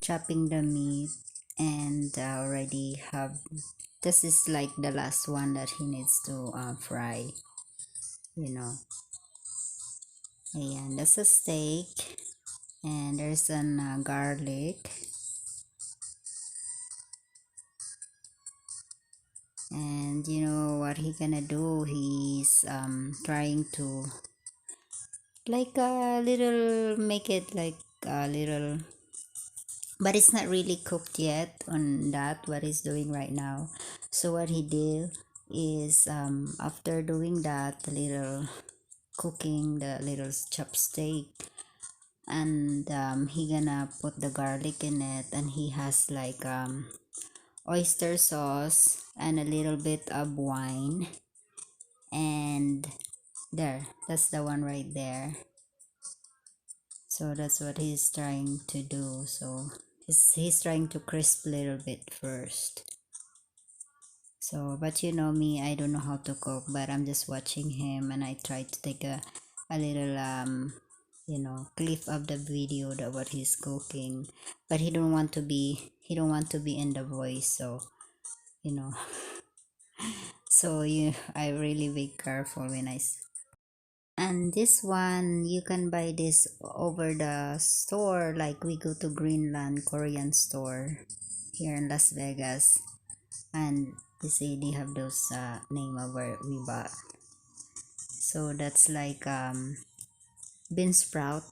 chopping the meat, and already have, this is like the last one that he needs to fry, you know. And that's a steak, and there's some garlic, and you know what he gonna do, he's trying to like a little, make it like a little, but it's not really cooked yet on that what he's doing right now. So what he did is, after doing that, the little cooking the little chopstick, and he gonna put the garlic in it, and he has like oyster sauce and a little bit of wine, and there, that's the one right there. So that's what he's trying to do. So he's trying to crisp a little bit first. So, but you know me, I don't know how to cook, but I'm just watching him, and I try to take a little you know, clip of the video that what he's cooking, but he don't want to be, in the voice, so you know. So I really be careful when and this one, you can buy this over the store, like we go to Greenland Korean store here in Las Vegas, and they say they have those name of where we bought. So that's like bean sprout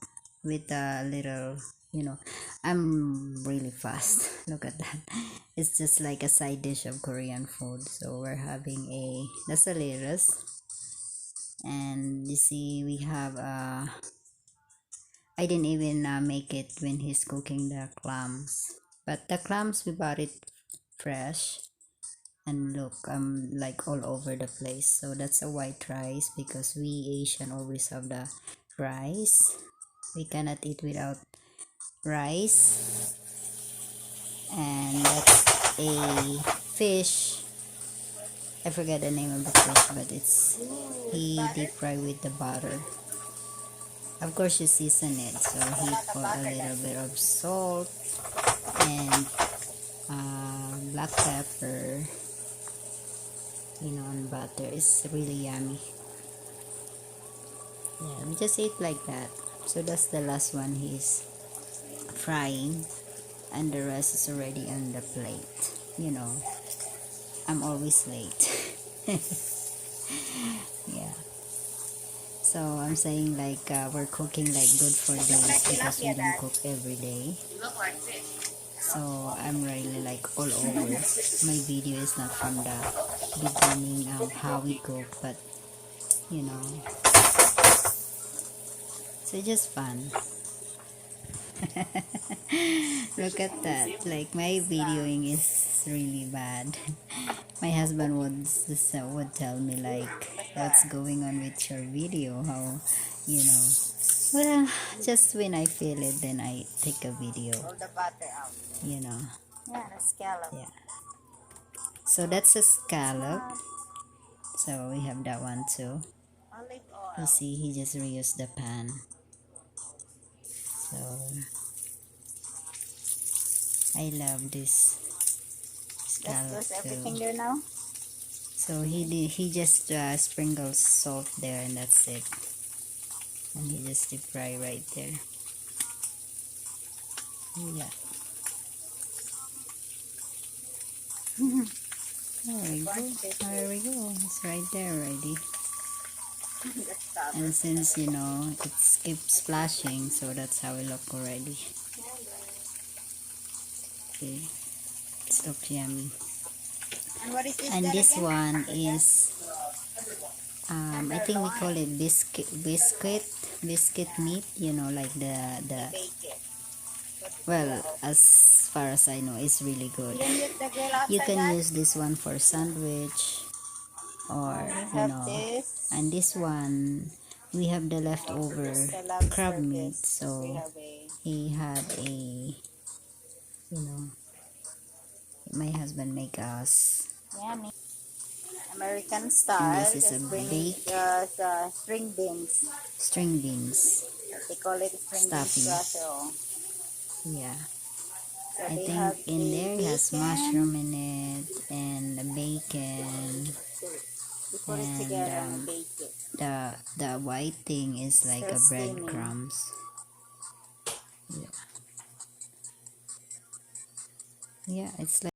with a little, you know, I'm really fast. Look at that. It's just like a side dish of Korean food. So we're having that's a lettuce, and you see we have I didn't even make it when he's cooking the clams, but the clams we bought it fresh, and look, I'm like all over the place. So that's a white rice, because we Asian always have the rice, we cannot eat without rice. And that's a fish, I forget the name of the fish, but it's, he deep fry with the butter. Of course you season it, so he put a little bit of salt and black pepper, you know, and butter. It's really yummy. Yeah, we just eat like that. So that's the last one he's frying, and the rest is already on the plate. You know, I'm always late. Yeah. So I'm saying like we're cooking like good for days, because we don't cook every day. So I'm really like all over. My video is not from the beginning of how we cook, but you know, so just fun. Look at that, like my videoing is really bad. My husband would tell me like, what's going on with your video, how, you know. Well, just when I feel it, then I take a video, you know. Yeah, the scallop. Yeah, so that's a scallop, so we have that one too. Olive oil. You see, he just reused the pan. So I love this scallop That's too. everything there now. So he just sprinkles salt there, and that's it. And he just deep fry right there. Yeah. There we go. There we go. It's right there already. And since you know it keeps splashing, so that's how it look already. Okay. It's look yummy. And what is this? And this one is I think we call it biscuit meat, you know, like the well, as far as I know, it's really good. You can use this one for sandwich, or you know, and this one we have the leftover crab meat, so he had a, you know, my husband make us Yummy. American style. and this is a baked string beans. string beans They call it string beans. stuffing. Yeah, So I they think have in the there it has bacon. mushroom in it and the bacon, So they put it and together and bake it. the white thing is like Still a steaming. breadcrumbs. Yeah, yeah, it's like